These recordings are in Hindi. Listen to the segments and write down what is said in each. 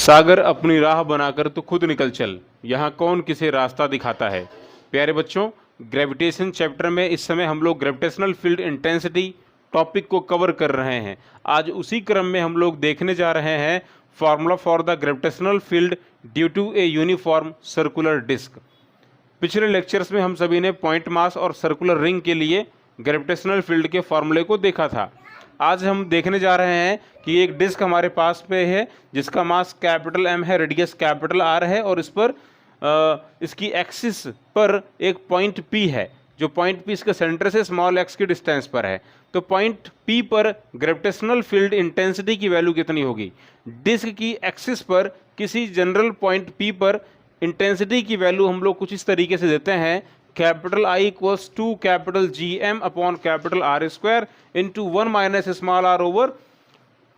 सागर अपनी राह बनाकर तो खुद निकल चल, यहाँ कौन किसे रास्ता दिखाता है। प्यारे बच्चों, ग्रेविटेशन चैप्टर में इस समय हम लोग ग्रेविटेशनल फील्ड इंटेंसिटी टॉपिक को कवर कर रहे हैं। आज उसी क्रम में हम लोग देखने जा रहे हैं formula for the gravitational field due to a uniform circular disc. पिछले लेक्चर्स में हम सभी ने पॉइंट मास और सर्कुलर रिंग के लिए ग्रेविटेशनल फील्ड के फॉर्मूले को देखा था। आज हम देखने जा रहे हैं कि एक डिस्क हमारे पास पे है जिसका मास कैपिटल एम है, रेडियस कैपिटल आर है और इस पर इसकी एक्सिस पर एक पॉइंट पी है। जो पॉइंट पी इसके सेंटर से स्मॉल एक्स की डिस्टेंस पर है। तो पॉइंट पी पर ग्रेविटेशनल फील्ड इंटेंसिटी की वैल्यू कितनी होगी। डिस्क की एक्सिस पर किसी जनरल पॉइंट पी पर इंटेंसिटी की वैल्यू हम लोग कुछ इस तरीके से देते हैं, capital I equals to capital G M upon capital R square into 1 minus small R over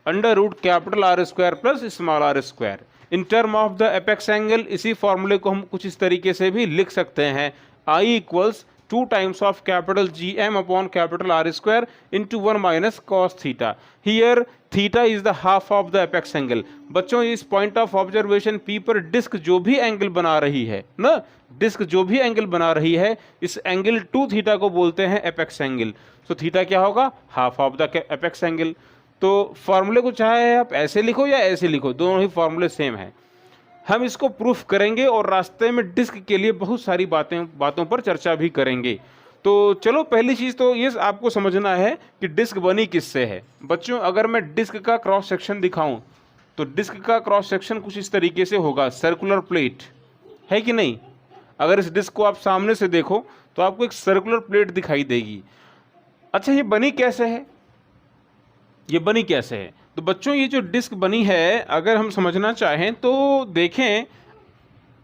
under root capital R square plus small R square. In term of the apex angle इसी फॉर्मूले को हम कुछ इस तरीके से भी लिख सकते हैं, I equals 2 times of capital G M upon capital R square into 1 minus cos theta. Here theta is the half of the apex angle. बच्चों, इस पॉइंट ऑफ ऑब्जर्वेशन पी पर डिस्क जो भी एंगल बना रही है ना, डिस्क जो भी एंगल बना रही है, इस एंगल 2 थीटा को बोलते हैं एपेक्स एंगल। तो थीटा क्या होगा, half of the apex angle. तो फॉर्मूले को चाहे आप ऐसे लिखो या ऐसे लिखो, दोनों ही फॉर्मूले सेम है। हम इसको प्रूफ करेंगे और रास्ते में डिस्क के लिए बहुत सारी बातों पर चर्चा भी करेंगे। तो चलो, पहली चीज़ तो ये आपको समझना है कि डिस्क बनी किससे है। बच्चों, अगर मैं डिस्क का क्रॉस सेक्शन दिखाऊं तो डिस्क का क्रॉस सेक्शन कुछ इस तरीके से होगा, सर्कुलर प्लेट है कि नहीं। अगर इस डिस्क को आप सामने से देखो तो आपको एक सर्कुलर प्लेट दिखाई देगी। अच्छा, ये बनी कैसे है, ये बनी कैसे है। तो बच्चों, ये जो डिस्क बनी है अगर हम समझना चाहें तो देखें,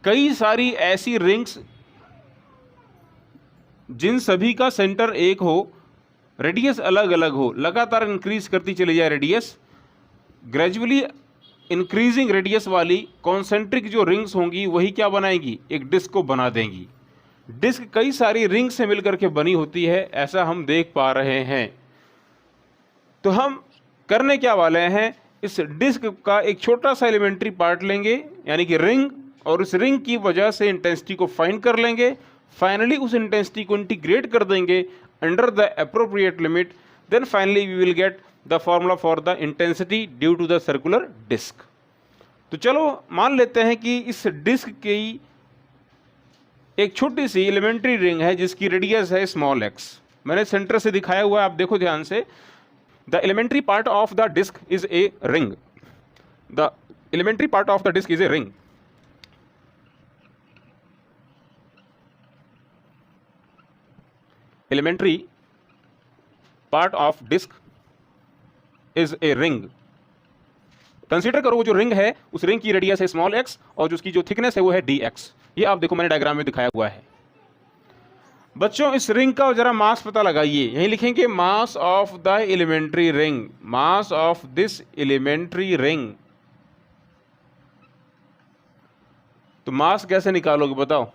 कई सारी ऐसी रिंग्स जिन सभी का सेंटर एक हो, रेडियस अलग अलग हो, लगातार इंक्रीज करती चली जाए रेडियस, ग्रेजुअली इंक्रीजिंग रेडियस वाली कॉन्सेंट्रिक जो रिंग्स होंगी वही क्या बनाएंगी, एक डिस्क को बना देंगी। डिस्क कई सारी रिंग से मिलकर के बनी होती है, ऐसा हम देख पा रहे हैं। तो हम करने क्या वाले हैं, इस डिस्क का एक छोटा सा एलिमेंट्री पार्ट लेंगे यानी कि रिंग, और उस रिंग की वजह से इंटेंसिटी को फाइंड कर लेंगे। फाइनली उस इंटेंसिटी को इंटीग्रेट कर देंगे under the appropriate limit. Then finally we will get the formula for the intensity due to the circular disc. तो चलो मान लेते हैं कि इस डिस्क की एक छोटी सी एलिमेंट्री रिंग है जिसकी रेडियस है स्मॉल एक्स। मैंने सेंटर से दिखाया हुआ है, आप देखो ध्यान से। The elementary part of the disk is a ring. The elementary part of the disk is a ring. Elementary part of disk is a ring. Consider करो वो जो रिंग है, उस रिंग की रेडियस है स्मॉल एक्स और जो उसकी जो थिकनेस है वो है डी एक्स। ये आप देखो मैंने डायग्राम में दिखाया हुआ है। बच्चों, इस रिंग का जरा मास पता लगाइए। यहीं लिखेंगे mass of the elementary ring, mass of this elementary ring. तो मास कैसे निकालोगे बताओ।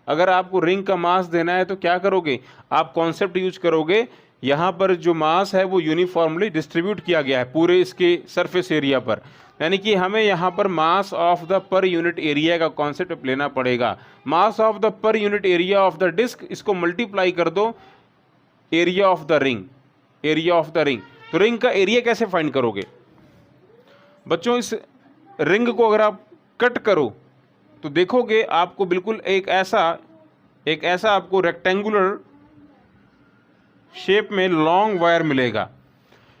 अगर आपको रिंग का मास देना है तो क्या करोगे, आप कॉन्सेप्ट यूज करोगे। यहां पर जो मास है वो यूनिफॉर्मली डिस्ट्रीब्यूट किया गया है पूरे इसके सरफेस एरिया पर, यानी कि हमें यहाँ पर mass of the per unit area का कॉन्सेप्ट लेना पड़ेगा। Mass of the per unit area of the disc, इसको मल्टीप्लाई कर दो area of the ring, area of the ring. तो रिंग का एरिया कैसे फाइंड करोगे बच्चों, इस रिंग को अगर आप कट करो तो देखोगे आपको बिल्कुल एक ऐसा आपको रेक्टेंगुलर शेप में लॉन्ग वायर मिलेगा।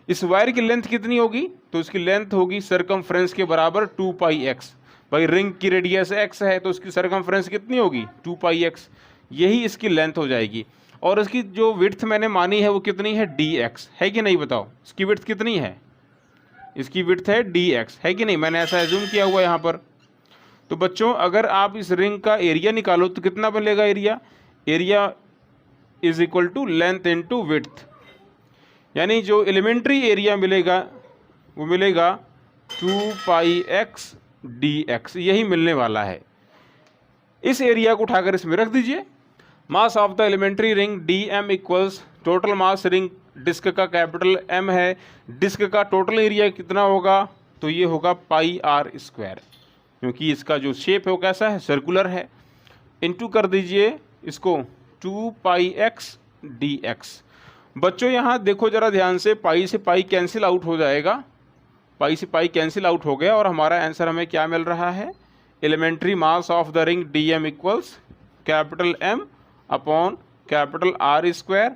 इस वायर की लेंथ कितनी होगी, तो इसकी लेंथ होगी सरकमफ्रेंस के बराबर 2 पाई एक्स। भाई रिंग की रेडियस एक्स है तो इसकी सरकमफ्रेंस कितनी होगी, 2 पाई एक्स। यही इसकी लेंथ हो जाएगी। और इसकी जो विड्थ मैंने मानी है वो कितनी है, डी एक्स है कि नहीं बताओ। इसकी विड्थ कितनी है, इसकी विड्थ है डी एक्स है कि नहीं, मैंने ऐसा एज्यूम किया हुआ यहाँ पर। तो बच्चों, अगर आप इस रिंग का एरिया निकालो तो कितना बनेगा area, area is equal to length into width, यानी जो एलिमेंट्री एरिया मिलेगा वो मिलेगा 2 पाई एक्स डी एक्स, यही मिलने वाला है। इस एरिया को उठाकर इसमें रख दीजिए। Mass of the elementary ring D M equals total mass ring disc का कैपिटल एम है, डिस्क का टोटल एरिया कितना होगा तो ये होगा पाई आर स्क्वायर, क्योंकि इसका जो शेप है वो कैसा है, सर्कुलर है। इनटू कर दीजिए इसको 2 पाई एक्स डी एक्स। बच्चों यहाँ देखो जरा ध्यान से, पाई से पाई कैंसिल आउट हो जाएगा, पाई से पाई कैंसिल आउट हो गया और हमारा आंसर हमें क्या मिल रहा है, elementary mass of the ring D M equals capital M upon capital R square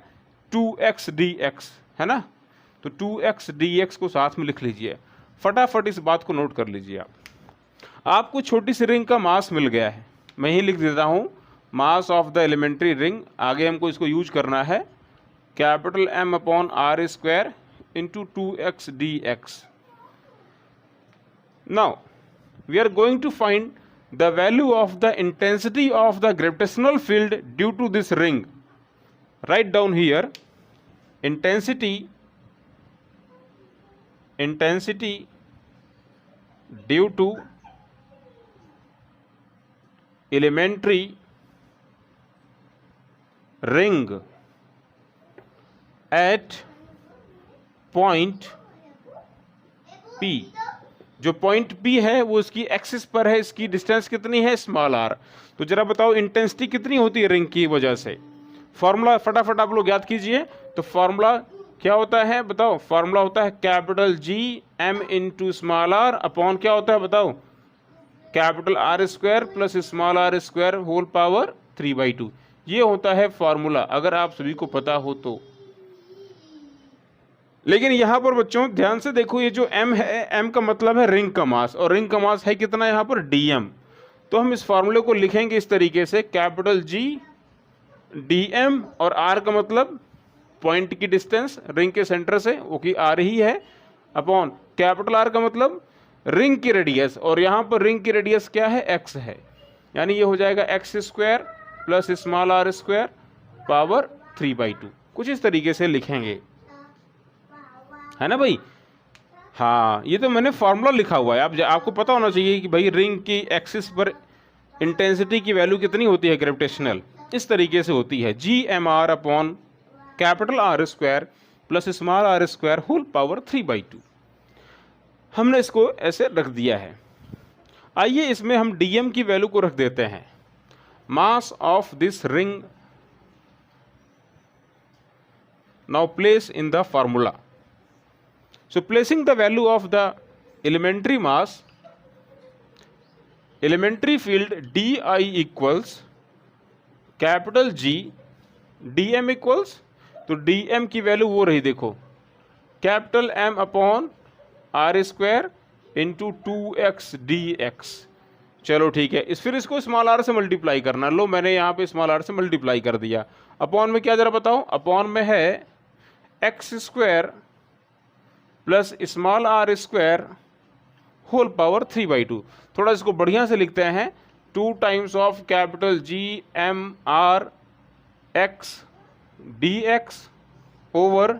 2x dx, है ना। तो 2x dx को साथ में लिख लीजिए, फटाफट इस बात को नोट कर लीजिए आप। आपको छोटी सी रिंग का मास मिल गया है, मैं ही लिख देता हूँ mass of the elementary ring, आगे हमको इसको यूज करना है capital M upon R square into 2x dx। Now we are going to find the value of the intensity of the gravitational field due to this ring. Write down here intensity due to elementary ring at point P। जो पॉइंट P है वो इसकी एक्सिस पर है, इसकी डिस्टेंस कितनी है, स्मॉल r। तो जरा बताओ इंटेंसिटी कितनी होती है रिंग की वजह से। फॉर्मूला फटाफट आप लोग याद कीजिए। तो फॉर्मूला क्या होता है बताओ, फॉर्मूला होता है capital G M into small r upon क्या होता है बताओ, capital R square plus small r square whole power 3/2। ये होता है फॉर्मूला, अगर आप सभी को पता हो तो। लेकिन यहाँ पर बच्चों ध्यान से देखो, ये जो m है, m का मतलब है रिंग का मास, और रिंग का मास है कितना यहाँ पर dm। तो हम इस फॉर्मूले को लिखेंगे इस तरीके से, कैपिटल G dm और r का मतलब पॉइंट की डिस्टेंस रिंग के सेंटर से, वो की r ही है, अपॉन कैपिटल R का मतलब रिंग की रेडियस, और यहाँ पर रिंग की रेडियस क्या है, x है। यानी ये हो जाएगा x square plus small r square power 3/2। कुछ इस तरीके से लिखेंगे, है ना भाई। हाँ, ये तो मैंने फॉर्मूला लिखा हुआ है, आपको पता होना चाहिए कि भाई रिंग की एक्सिस पर इंटेंसिटी की वैल्यू कितनी होती है ग्रेविटेशनल, इस तरीके से होती है GMR upon capital R square plus small r square whole power 3/2। हमने इसको ऐसे रख दिया है। आइए इसमें हम dm की वैल्यू को रख देते हैं, मास of this ring now place in the formula. So placing the value of the elementary mass, elementary field dI equals capital G dm equals, तो dm की वैल्यू वो रही देखो, capital M upon R square into 2x dx। चलो ठीक है, फिर इसको स्मॉल r से मल्टीप्लाई करना। लो मैंने यहाँ पे स्मॉल r से मल्टीप्लाई कर दिया। अपॉन में क्या जरा बताओ, अपॉन में है x square plus small r square whole power 3/2। थोड़ा इसको बढ़िया से लिखते हैं, 2 times of capital G M R x dx over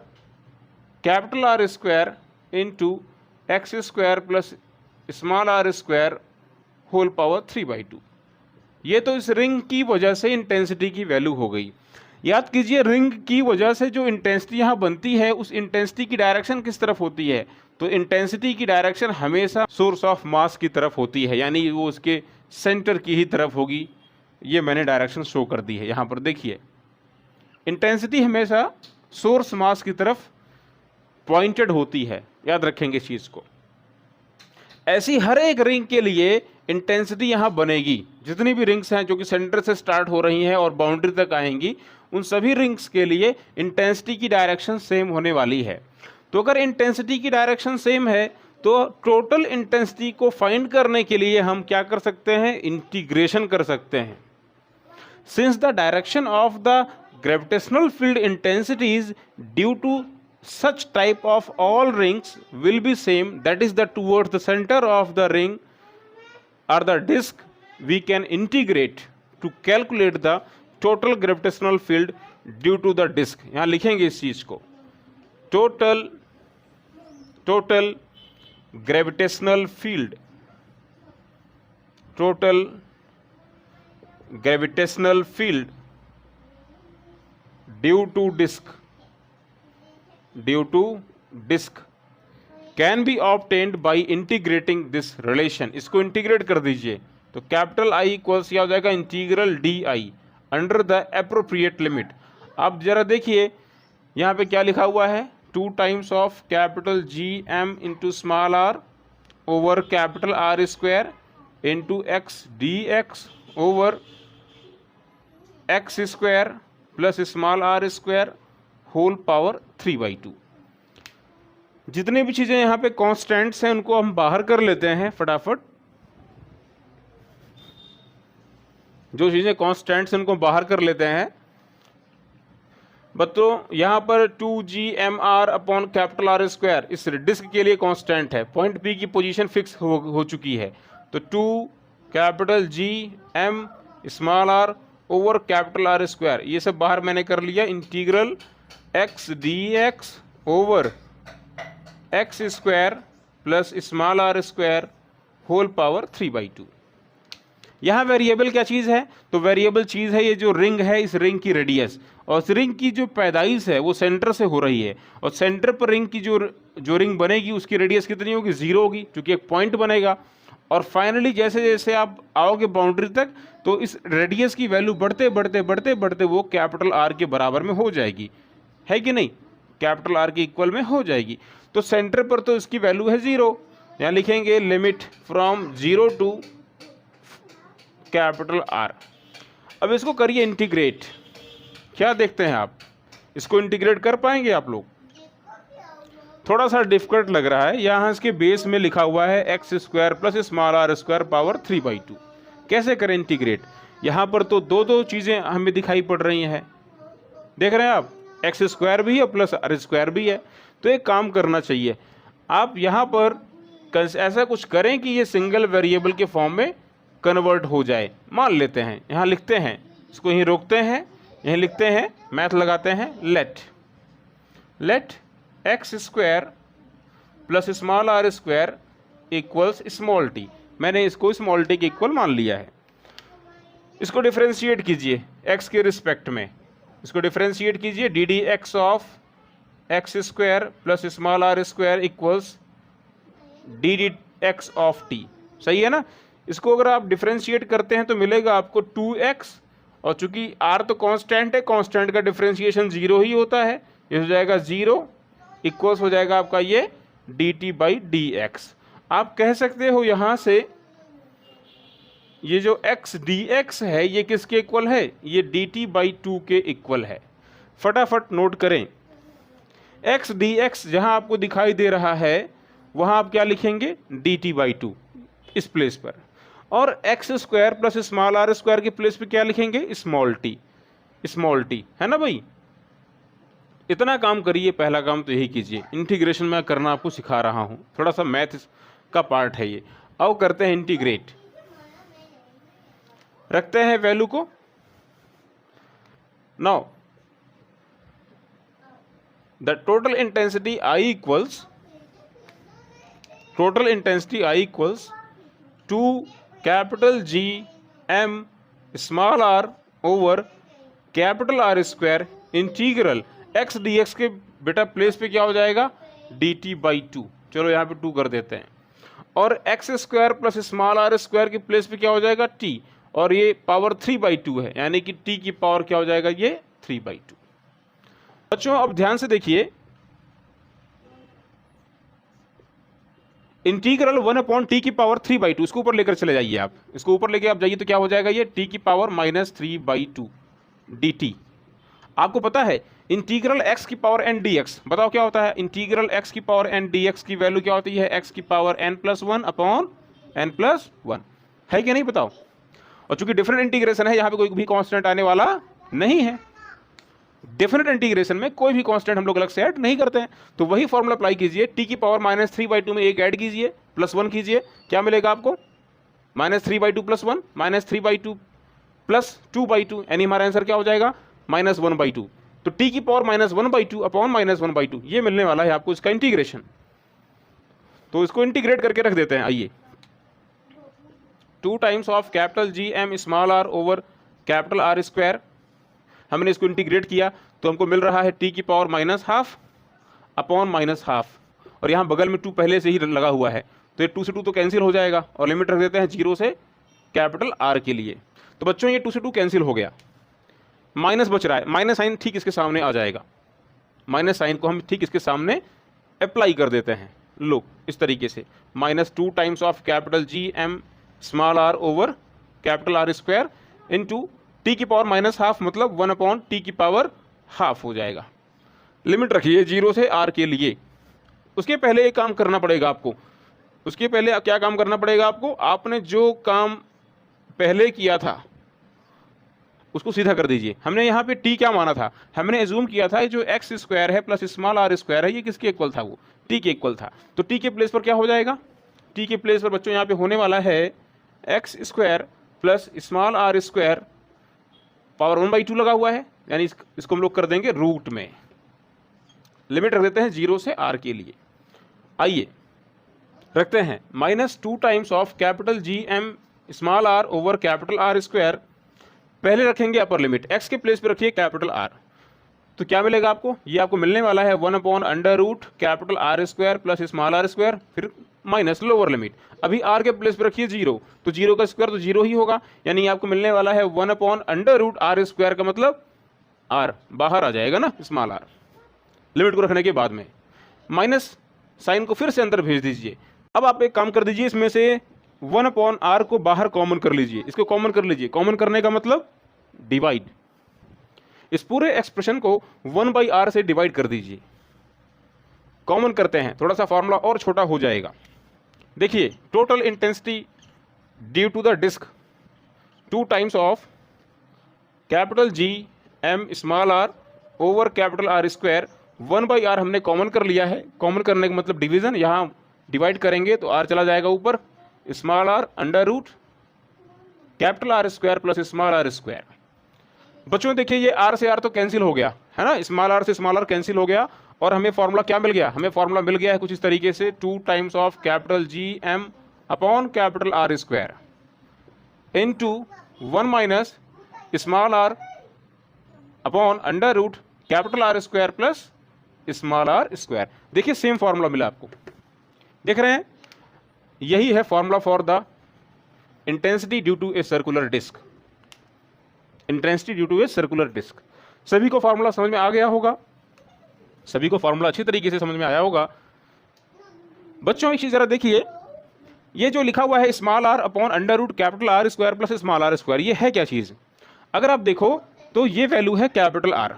capital R square into X square plus small r square whole power 3/2। ये तो इस रिंग की वजह से इंटेंसिटी की वैल्यू हो गई। याद कीजिए, रिंग की वजह से जो इंटेंसिटी यहाँ बनती है, उस इंटेंसिटी की डायरेक्शन किस तरफ होती है, तो इंटेंसिटी की डायरेक्शन हमेशा सोर्स ऑफ मास की तरफ होती है, यानी वो उसके सेंटर की ही तरफ होगी। ये मैंने डायरेक्शन शो कर दी है यहाँ पर, देखिए इंटेंसिटी हमेशा सोर्स मास की तरफ पॉइंटेड होती है, याद रखेंगे इस चीज़ को। ऐसी हर एक रिंग के लिए इंटेंसिटी यहाँ बनेगी। जितनी भी रिंग्स हैं जो कि सेंटर से स्टार्ट हो रही हैं और बाउंड्री तक आएंगी, उन सभी रिंग्स के लिए इंटेंसिटी की डायरेक्शन सेम होने वाली है। तो अगर इंटेंसिटी की डायरेक्शन सेम है तो टोटल इंटेंसिटी को फाइंड करने के लिए हम क्या कर सकते हैं, इंटीग्रेशन कर सकते हैं। Since the direction of the gravitational field intensities due to such type of all rings will be same, that is the towards the center of the ring or the disk, we can integrate to calculate the total gravitational field due to the disk। यहाँ लिखेंगे इस चीज को, total gravitational field, total gravitational field due to disk can be obtained by integrating this relation. इसको इंटीग्रेट कर दीजिए तो कैपिटल आई इक्वल्स क्या हो जाएगा, integral D I under the appropriate limit. अब जरा देखिए यहाँ पे क्या लिखा हुआ है, 2 times of capital G M into small R over capital R square into X D X over X square plus small R square whole power 3/2। जितनी भी चीज़ें यहाँ पे कॉन्स्टेंट्स हैं उनको हम बाहर कर लेते हैं फटाफट। जो चीज़ें कॉन्स्टेंट्स हैं उनको बाहर कर लेते हैं। बच्चों यहाँ पर 2gmr upon capital R square इस डिस्क के लिए कांस्टेंट है, पॉइंट पी की पोजीशन फिक्स हो चुकी है, तो 2 capital G M small R over capital R square ये सब बाहर मैंने कर लिया। Integral X D X over X square plus small R square whole power 3/2। यहाँ वेरिएबल क्या चीज़ है, तो वेरिएबल चीज़ है ये जो रिंग है, इस रिंग की रेडियस, और इस रिंग की जो पैदाइश है वो सेंटर से हो रही है, और सेंटर पर रिंग की जो रिंग बनेगी उसकी रेडियस कितनी होगी, 0 होगी, क्योंकि एक पॉइंट बनेगा। और फाइनली जैसे जैसे आप आओगे बाउंड्री तक तो इस रेडियस की वैल्यू बढ़ते बढ़ते बढ़ते बढ़ते वो कैपिटल आर के बराबर में हो जाएगी, है कि नहीं, कैपिटल आर के इक्वल में हो जाएगी। तो सेंटर पर तो इसकी वैल्यू है 0, यहाँ लिखेंगे limit from 0 to capital R. अब इसको करिए इंटीग्रेट, क्या देखते हैं आप, इसको इंटीग्रेट कर पाएंगे आप लोग? थोड़ा सा डिफिकल्ट लग रहा है। यहाँ इसके बेस में लिखा हुआ है X square plus small R square power 3/2। कैसे करें इंटीग्रेट? यहाँ पर तो दो चीज़ें हमें दिखाई पड़ रही हैं, देख रहे हैं आप, एक्स स्क्वायर भी है प्लस आर स्क्वायर भी है। तो एक काम करना चाहिए, आप यहाँ पर ऐसा कुछ करें कि ये सिंगल वेरिएबल के फॉर्म में कन्वर्ट हो जाए। मान लेते हैं, यहाँ लिखते हैं, इसको यहीं रोकते हैं, यहीं लिखते हैं, मैथ लगाते हैं, let X square plus small R square equals small T. मैंने इसको स्मॉल टी के इक्वल मान लिया है। इसको डिफरेंशिएट कीजिए एक्स के रिस्पेक्ट में, इसको डिफरेंशिएट कीजिए, D D X of X square plus small R square equals D D X of T. सही है ना? इसको अगर आप डिफरेंशिएट करते हैं तो मिलेगा आपको 2x, और चूंकि r तो कांस्टेंट है, कांस्टेंट का डिफरेंशिएशन 0 ही होता है, ये हो जाएगा 0 इक्वल्स हो जाएगा आपका ये dt/dx। आप कह सकते हो यहाँ से ये जो x dx है ये किसके इक्वल है, ये dt/2 के इक्वल है। फटाफट नोट करें, x dx जहाँ आपको दिखाई दे रहा है वहाँ आप क्या लिखेंगे, dt/2 इस प्लेस पर, और X square plus small R square के प्लेस पे क्या लिखेंगे, स्मॉल टी, है ना भाई। इतना काम करिए, पहला काम तो यही कीजिए। इंटीग्रेशन मैं करना आपको सिखा रहा हूँ, थोड़ा सा मैथ का पार्ट है ये। अब करते हैं इंटीग्रेट, रखते हैं वैल्यू को। Now the total intensity I equals 2 capital G M small R over capital R square integral X D X के बेटा प्लेस पे क्या हो जाएगा, dt/2। चलो यहाँ पे 2 कर देते हैं, और X square plus small R square के प्लेस पे क्या हो जाएगा, t, और ये पावर 3/2 है, यानी कि t की पावर क्या हो जाएगा, ये 3/2। बच्चों अब ध्यान से देखिए, इंटीग्रल 1/t की पावर 3/2 इसको ऊपर लेकर चले जाइए आप, इसको ऊपर लेके आप जाइए तो क्या हो जाएगा, ये t की पावर -3/2 dt। आपको पता है इंटीग्रल x की पावर n dx, बताओ क्या होता है, इंटीग्रल x की पावर n dx की वैल्यू क्या होती है, x की पावर n+1 अपॉन n+1, है कि नहीं, बताओ। और चूंकि डिफरेंट इंटीग्रेशन है, यहाँ पे कोई भी कांस्टेंट आने वाला नहीं है। डेफिनेट इंटीग्रेशन में कोई भी कांस्टेंट हम लोग अलग से ऐड नहीं करते हैं, तो वही फॉर्मूला अप्लाई कीजिए, t की पावर -3/2 में एक ऐड कीजिए, +1 कीजिए, क्या मिलेगा आपको, -3/2 + 1 -3/2 + 2/2, यानी हमारा आंसर क्या हो जाएगा, -1/2। तो t की पावर -1/2 अपॉन -1/2 ये मिलने वाला है आपको इसका इंटीग्रेशन। तो इसको इंटीग्रेट करके रख देते हैं। आइए, 2 times of capital G M small R over capital R square, हमने इसको इंटीग्रेट किया तो हमको मिल रहा है t की पावर -½ अपॉन -½ और यहाँ बगल में 2 पहले से ही लगा हुआ है, तो ये 2 से 2 तो कैंसिल हो जाएगा और लिमिट रख देते हैं 0 से कैपिटल R के लिए। तो बच्चों ये 2 से 2 कैंसिल हो गया, माइनस बच रहा है, माइनस साइन ठीक इसके सामने आ जाएगा, माइनस साइन को हम ठीक इसके सामने अप्लाई कर देते हैं। लो इस तरीके से -2 times of capital G M small r over capital R square into T की पावर -½ मतलब 1/t की पावर ½ हो जाएगा। लिमिट रखिए 0 से R के लिए। उसके पहले एक काम करना पड़ेगा आपको, उसके पहले क्या काम करना पड़ेगा आपको, आपने जो काम पहले किया था उसको सीधा कर दीजिए। हमने यहाँ पे t क्या माना था, हमने एज्यूम किया था जो x स्क्वायर है प्लस स्मॉल r स्क्वायर है ये किसके इक्वल था, वो t के इक्वल था। तो t के प्लेस पर क्या हो जाएगा, t के प्लेस पर बच्चों यहाँ पे होने वाला है x square plus small r square power 1/2 लगा हुआ है, यानी इसको हम लोग कर देंगे रूट में। लिमिट रख देते हैं 0 से r के लिए। आइए रखते हैं -2 times of capital G M small r over capital R square. पहले रखेंगे अपर लिमिट, x के प्लेस पे रखिए कैपिटल R, तो क्या मिलेगा आपको, ये आपको मिलने वाला है 1/√ capital R square plus small r square, फिर माइनस लोअर लिमिट। अभी r के प्लेस पे रखिए 0, तो 0 का स्क्वायर तो 0 ही होगा, यानी आपको मिलने वाला है 1/√R स्क्वायर का मतलब r बाहर आ जाएगा ना, स्मॉल r। लिमिट को रखने के बाद में माइनस साइन को फिर से अंदर भेज दीजिए। अब आप एक काम कर दीजिए, इसमें से 1/r को बाहर कॉमन कर लीजिए, इसको कॉमन कर लीजिए। कॉमन करने का मतलब डिवाइड, इस पूरे एक्सप्रेशन को 1/r से डिवाइड कर दीजिए। कॉमन करते हैं, थोड़ा सा फॉर्मूला और छोटा हो जाएगा। देखिए total intensity due to the disc 2 times of capital G M small r over capital R square. 1/r हमने कॉमन कर लिया है, कॉमन करने का मतलब डिवीजन, यहाँ डिवाइड करेंगे तो r चला जाएगा ऊपर, small r √ capital R square plus small r square. बच्चों देखिए ये r से r तो कैंसिल हो गया है ना, स्मॉल r से स्मॉल r कैंसिल हो गया, और हमें फॉर्मूला क्या मिल गया, हमें फॉर्मूला मिल गया है कुछ इस तरीके से 2 times of capital G M upon capital R square into 1 minus small r upon √ capital R square plus small r square. देखिए सेम फॉर्मूला मिला आपको, देख रहे हैं, यही है formula for the intensity due to a circular disc. Intensity due to a circular disc. सभी को फॉर्मूला समझ में आ गया होगा, सभी को फॉर्मूला अच्छी तरीके से समझ में आया होगा। बच्चों एक चीज जरा देखिए, ये जो लिखा हुआ है small r upon √ capital R square plus small r square, ये है क्या चीज। अगर आप देखो तो ये वैल्यू है कैपिटल R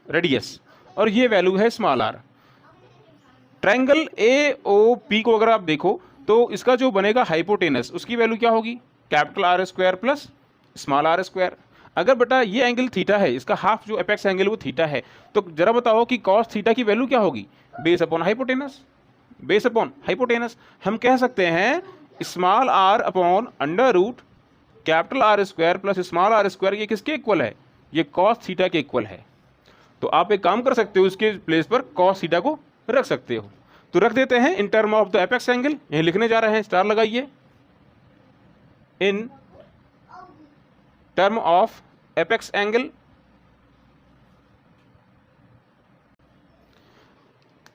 रेडियस, और ये वैल्यू है स्मॉल r। ट्रायंगल AOP को अगर आप देखो तो इसका जो बनेगा हाइपोटेनस, उसकी वैल्यू क्या होगी, capital R square plus small r square. अगर बेटा ये एंगल थीटा है, इसका हाफ जो एपेक्स एंगल वो थीटा है, तो जरा बताओ कि कॉस थीटा की वैल्यू क्या होगी, base upon hypotenuse. Base upon hypotenuse हम कह सकते हैं small r upon √ capital R square plus small r square, ये किसके इक्वल है, ये कॉस थीटा के इक्वल है। तो आप एक काम कर सकते हो, इसके प्लेस पर कॉस थीटा को रख सकते हो। तो रख देते हैं इन term of the apex angle, यही लिखने जा रहे हैं, स्टार लगाइए, इन टर्म ऑफ एपेक्स एंगल।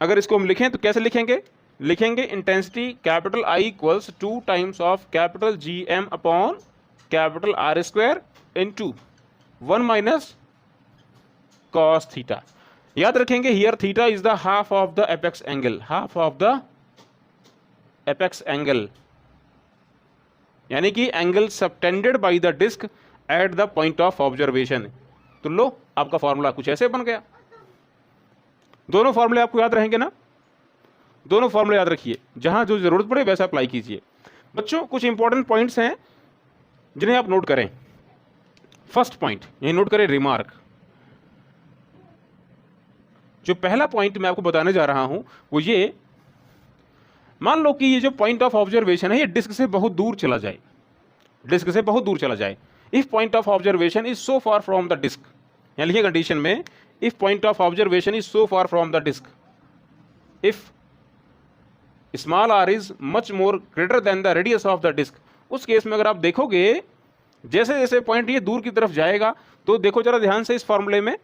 अगर इसको हम लिखें तो कैसे लिखेंगे, लिखेंगे intensity capital I equals 2 times of capital G M upon capital R square into 1 minus cos theta. याद रखेंगे here theta is the half of the apex angle, half of the apex angle, यानी कि angle subtended by the disk at the point of observation. तो लो आपका फॉर्मूला कुछ ऐसे बन गया। दोनों फॉर्मूले आपको याद रहेंगे ना, दोनों फॉर्मूले याद रखिए, जहां जो जरूरत पड़े वैसा अप्लाई कीजिए। बच्चों कुछ इंपॉर्टेंट पॉइंट्स हैं जिन्हें आप नोट करें। फर्स्ट पॉइंट यही नोट करें, रिमार्क। जो पहला पॉइंट मैं आपको बताने जा रहा हूं वो ये, मान लो कि ये जो पॉइंट ऑफ ऑब्जर्वेशन है ये डिस्क से बहुत दूर चला जाए, डिस्क से बहुत दूर चला जाए। If point of observation is so far from the disk, यानी लिखिए कंडीशन में, if point of observation is so far from the disk, if small r is much more greater than the radius of the disk. उस केस में अगर आप देखोगे जैसे जैसे पॉइंट ये दूर की तरफ जाएगा, तो देखो जरा ध्यान से इस फॉर्मूले में,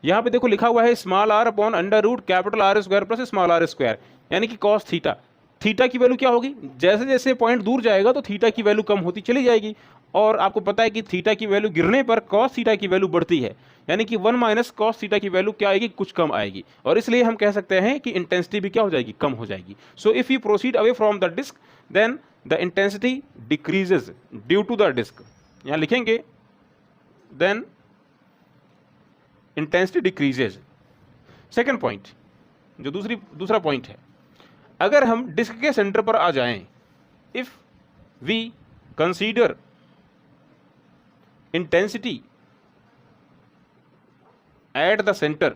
यहाँ पे देखो लिखा हुआ है small r upon √ capital R square plus small r square. यानी कि कॉस थीटा, थीटा की वैल्यू क्या होगी, जैसे जैसे पॉइंट दूर जाएगा तो थीटा की वैल्यू कम होती चली जाएगी, और आपको पता है कि थीटा की वैल्यू गिरने पर कॉस थीटा की वैल्यू बढ़ती है, यानी कि 1 माइनस कॉस थीटा की वैल्यू क्या आएगी, कुछ कम आएगी, और इसलिए हम कह सकते हैं कि इंटेंसिटी भी क्या हो जाएगी, कम हो जाएगी। So if you proceed away from the disk then the intensity decreases due to the disk, यहां लिखेंगे then intensity decreases. Second point, जो दूसरा पॉइंट है, अगर हम डिस्क के सेंटर पर आ जाएं, if we consider intensity at the centre,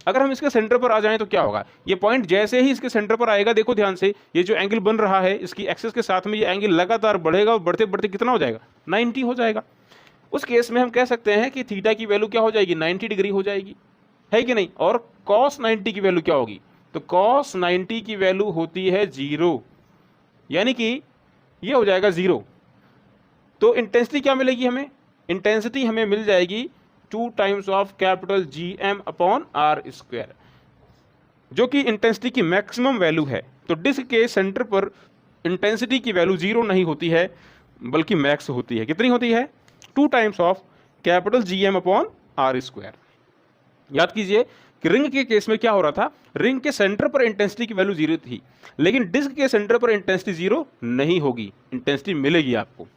अगर हम इसके सेंटर पर आ जाएं तो क्या होगा, ये पॉइंट जैसे ही इसके सेंटर पर आएगा, देखो ध्यान से, ये जो एंगल बन रहा है इसकी एक्सिस के साथ में ये एंगल लगातार बढ़ेगा और बढ़ते बढ़ते कितना हो जाएगा, 90 हो जाएगा। उस केस में हम कह सकते हैं कि थीटा की वैल्यू क्या हो जाएगी, 90 डिग्री हो जाएगी, है कि नहीं। और कॉस 90 की वैल्यू क्या होगी, तो कॉस 90 की वैल्यू होती है 0, यानी कि ये हो जाएगा 0। तो इंटेंसिटी क्या मिलेगी हमें, इंटेंसिटी हमें मिल जाएगी 2 times of capital GM upon R square, जो कि इंटेंसिटी की मैक्सिमम वैल्यू है। तो डिस्क के सेंटर पर इंटेंसिटी की वैल्यू 0 नहीं होती है बल्कि मैक्स होती है, कितनी होती है, 2 times of capital GM upon R square. याद कीजिए कि रिंग के केस में क्या हो रहा था, रिंग के सेंटर पर इंटेंसिटी की वैल्यू 0 थी, लेकिन डिस्क के सेंटर पर इंटेंसिटी 0 नहीं होगी, इंटेंसिटी मिलेगी आपको।